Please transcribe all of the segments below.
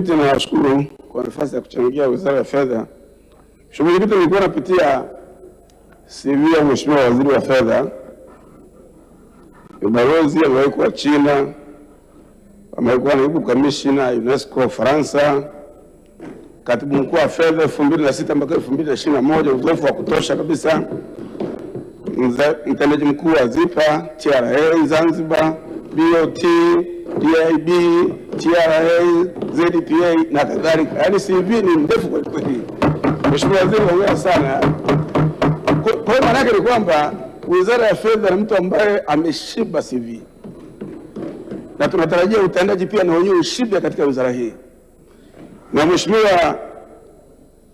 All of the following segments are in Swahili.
Nawashukuru kwa nafasi ya kuchangia Wizara ya Fedha. Shughuli hii nilikuwa napitia CV ya Mheshimiwa Waziri wa Fedha. Balozi aliwahi kuwa China, amekuwa naibu kamishna UNESCO Faransa, katibu mkuu wa fedha 2006 mpaka 2021, uzoefu wa kutosha kabisa. Mtendaji mkuu wa ZIPA, TRA Zanzibar, BOT, DIB, TRA, ZPA na kadhalika. Yaani CV ni ndefu kwa kweli. Mheshimiwa Waziri, hongera sana. Kwa maana yake ni kwamba Wizara ya Fedha ni mtu ambaye ameshiba CV. Na tunatarajia utendaji pia na wenyewe ushibe katika wizara hii. Na Mheshimiwa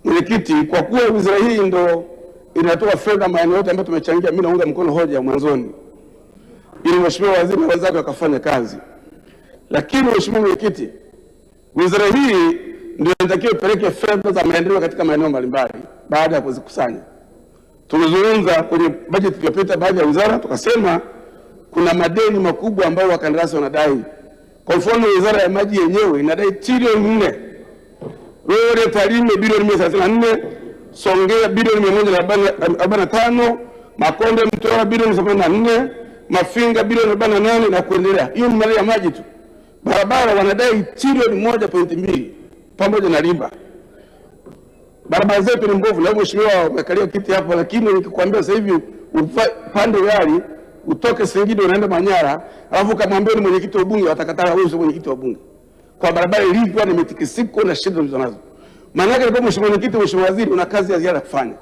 Mwenyekiti, kwa kuwa wizara hii ndo inatoa fedha maeneo yote ambayo tumechangia, mimi naunga mkono hoja ya mwanzoni ili Mheshimiwa Waziri na wenzake wakafanya kazi. Lakini Mheshimiwa Mwenyekiti, wizara hii ndio inatakiwa ipeleke fedha za maendeleo katika maeneo mbalimbali baada ya kuzikusanya. Tulizungumza kwenye bajeti iliyopita baadhi ya wizara, tukasema kuna madeni makubwa ambayo wakandarasi wanadai. Kwa mfano, Wizara ya Maji yenyewe inadai trilioni 4. Rorya Tarime bilioni 134, Songea bilioni 145, Makonde Mtwara bilioni 74, Mafinga bilioni 48 na kuendelea. Hiyo ni mali ya maji tu. Barabara wanadai trilioni 1.2 pamoja na riba. Barabara zetu ni mbovu. Na Mheshimiwa umekalia kiti hapo, lakini nikikwambia sasa hivi upande gari utoke Singida unaenda Manyara, alafu kamwambia ni mwenyekiti wa bunge, watakataa wewe sio mwenyekiti wa bunge. Kwa barabara ilikuwa ni mitikisiko na shida zilizonazo. Maana yake kwa Mheshimiwa Mwenyekiti, Mheshimiwa Waziri, una kazi ya ziada kufanya.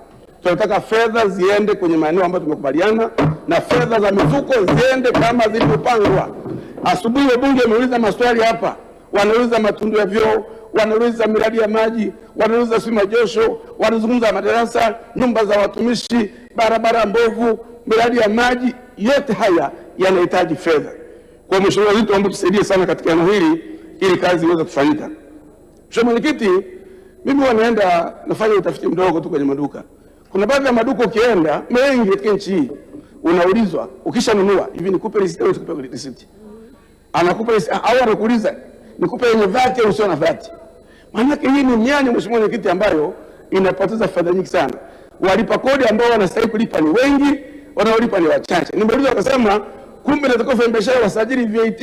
Tunataka fedha ziende kwenye maeneo ambayo tumekubaliana, na fedha za mifuko ziende kama zilivyopangwa. Asubuhi wabunge wameuliza maswali hapa, wanauliza matundu ya vyoo, wanauliza miradi ya maji, wanauliza sima josho, wanazungumza madarasa, nyumba za watumishi, barabara mbovu, miradi ya maji. Yote haya yanahitaji fedha. Kwa Mheshimiwa Waziri, tuombe tusaidie sana katika eneo hili ili kazi iweze kufanyika. Mheshimiwa Mwenyekiti, mimi wanaenda nafanya utafiti mdogo tu kwenye maduka. Kuna baadhi ya maduka ukienda mengi katika nchi hii, unaulizwa ukishanunua, hivi nikupe risiti au nikupe risiti? Anakupa risiti au anakuuliza nikupe yenye VAT au sio na VAT? Maana yake hii ni mianya, Mheshimiwa Mwenyekiti, ambayo inapoteza fedha nyingi sana. Walipa kodi ambao wanastahili kulipa ni wengi, wanaolipa ni wachache. Nimeuliza wakasema kumbe nataka wafanyabiashara wasajili VAT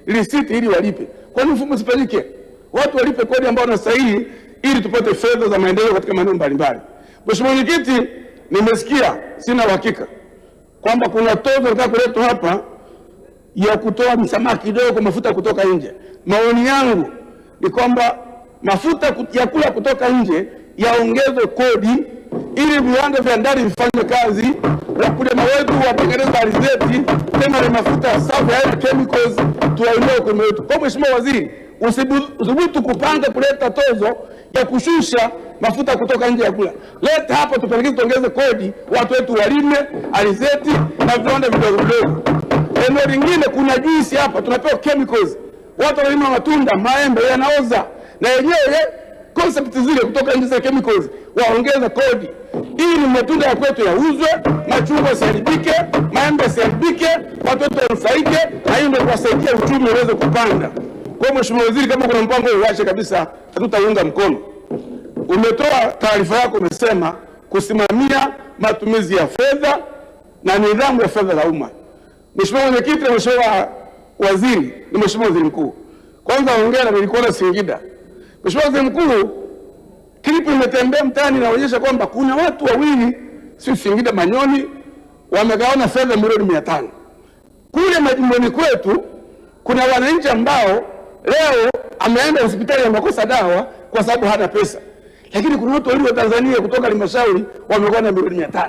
risiti ili walipe. Kwa nini mfumo usifanyike? Watu walipe kodi ambao wanastahili ili tupate fedha za maendeleo katika maeneo mbalimbali. Mheshimiwa Mwenyekiti, nimesikia, sina uhakika, kwamba kuna tozo nataka kuletwa hapa ya kutoa msamaha kidogo kwa mafuta kutoka nje. Maoni yangu ni kwamba mafuta ya kula kutoka nje yaongezwe kodi ili viwanda vya ndani vifanye kazi, wakulima wetu watengeneze alizeti, tena ni mafuta safi hayana chemicals, tuwainue uchumi wetu. Kwa Mheshimiwa Waziri, usibutu kupanga kuleta tozo ya kushusha mafuta kutoka nje ya kula. Leta hapa tupeleke, tuongeze kodi, watu wetu walime alizeti na viwanda vidogo vidogo. Eneo lingine kuna juisi hapa tunapewa chemicals. Watu wanalima matunda, maembe yanaoza, na yenyewe concept zile kutoka nje za chemicals waongeze kodi ili matunda ya kwetu yauzwe, machungwa yasiharibike, maembe yasiharibike, watoto wanufaike, na hiyo ndio kuwasaidia uchumi uweze kupanda. Kwa Mheshimiwa Waziri, kama kuna mpango uache kabisa, hatutaunga mkono. Umetoa taarifa yako, umesema kusimamia matumizi ya fedha na nidhamu ya fedha za umma. Mheshimiwa Mwenyekiti na Mheshimiwa Waziri na Mheshimiwa Waziri Mkuu, kwanza hongera, nilikuwa Singida. Mheshimiwa Waziri Mkuu, klipu imetembea mtaani inaonyesha kwamba kuna watu wawili Singida Manyoni wamegawana fedha milioni 500. Kule majimboni kwetu kuna wananchi ambao leo ameenda hospitali amekosa dawa kwa sababu hana pesa. Lakini kuna watu walio Tanzania kutoka halmashauri wamegawana milioni 500.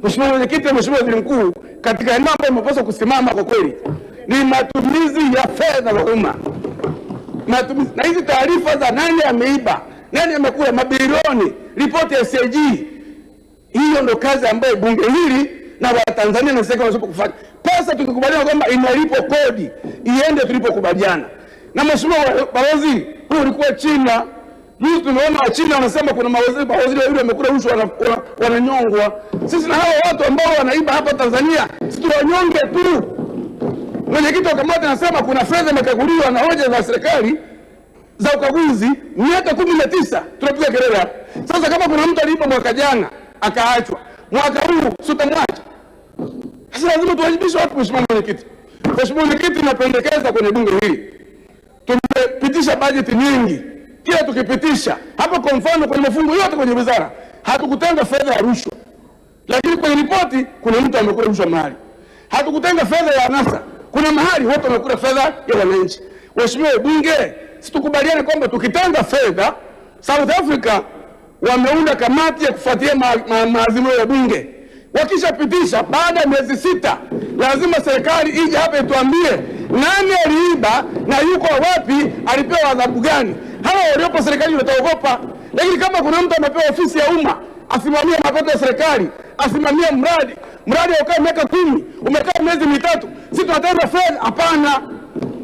Mheshimiwa Mwenyekiti na Mheshimiwa Waziri Mkuu, katika eneo ambalo mnapaswa kusimama kwa kweli ni matumizi ya fedha za umma. Matumizi na hizi taarifa za nani ameiba, nani amekula mabilioni, ripoti ya CAG. Hiyo ndo kazi ambayo bunge hili na Watanzania na serikali wanapaswa kufanya. Pesa tukikubaliana kwamba inalipwa kodi, iende tulipokubaliana. Na Mheshimiwa Balozi, huyu ulikuwa China. Juzi tumeona wa China wanasema kuna mawaziri wawili wamekula rushwa wananyongwa. Sisi na hao watu ambao wanaiba hapa Tanzania, sisi tuwanyonge tu. Mwenyekiti wa kamati anasema kuna fedha imekaguliwa na hoja za serikali za ukaguzi miaka 19 tunapiga kelele hapa. Sasa kama kuna mtu aliiba mwaka jana akaachwa, mwaka huu sutamwacha. Sasa lazima tuwajibishe watu. Mheshimiwa Mwenyekiti, Mheshimiwa Mwenyekiti, napendekeza kwenye bunge hili tumepitisha bajeti nyingi. Kila tukipitisha hapa, kwa mfano kwenye mafungu yote kwenye wizara hatukutenga fedha ya rushwa, lakini kwenye ripoti kuna mtu amekula rushwa mahali. Hatukutenga fedha ya anasa, kuna mahali watu wamekula fedha ya wananchi. Mheshimiwa Bunge, situkubaliane kwamba tukitenga fedha. South Africa wameunda kamati ya kufuatia maazimio ya bunge. Wakishapitisha baada ya miezi 6, lazima serikali ije hapa ituambie nani aliiba na yuko wapi, alipewa adhabu gani. Hawa waliopo serikali wataogopa. Lakini kama kuna mtu amepewa ofisi ya umma, asimamie mapato ya serikali, asimamie mradi ukae miaka 10, umekaa miezi 3, sisi tunatenga fedha? Hapana.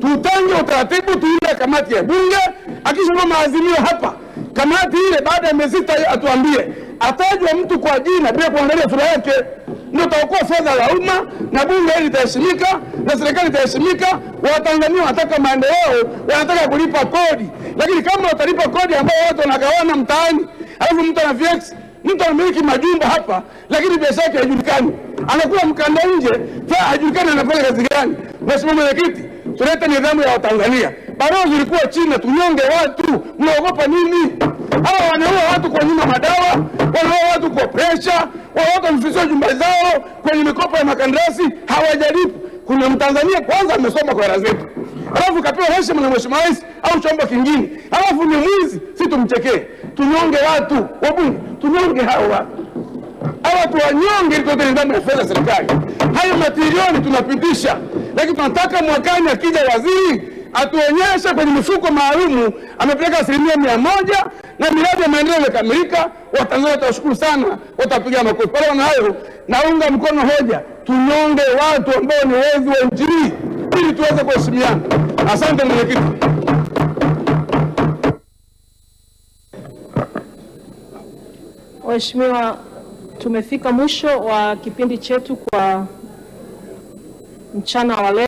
Tutenge utaratibu, tuinde kamati ya bunge, akisema maazimio hapa, kamati ile baada ya miezi 6 atuambie, atajwa mtu kwa jina bila kuangalia sura yake. Ndio taokoa fedha za umma na bunge hili litaheshimika na serikali itaheshimika. Watanzania wanataka maendeleo, wanataka kulipa kodi. Lakini kama watalipa kodi ambayo watu wanagawana mtaani, alafu mtu ana VX, mtu anamiliki majumba hapa lakini biashara yake haijulikani, anakula mkanda nje, haijulikani anafanya kazi gani. Mheshimiwa Mwenyekiti, tulete nidhamu ya Watanzania. Balozi ulikuwa China, tunyonge watu, mnaogopa nini? Hawa wanaua watu kwa nyuma madawa, wanaua watu kwa pressure, watu wamefisua jumba zao kwenye mikopo ya makandarasi, hawajalipa. Kuna Mtanzania kwanza amesoma kwa hela zetu, alafu kapewa heshima na Mheshimiwa Rais au chombo kingine, alafu ni mwizi, si tumchekee? Tunyonge watu, wabunge, tunyonge hawa watu, wanyonge ili tuweke nidhamu ya fedha serikali. Hayo matrilioni tunapitisha, lakini tunataka mwakani akija waziri atuonyeshe kwenye mifuko maalumu amepeleka 100% na miradi ya maendeleo imekamilika. Watanzania watashukuru sana, watapiga makofi. Kwa maana hayo, naunga mkono hoja, tunyonge watu ambao ni wezi wa nchi hii ili tuweze kuheshimiana. Asante Mwenyekiti. Mheshimiwa, tumefika mwisho wa kipindi chetu kwa mchana wa leo.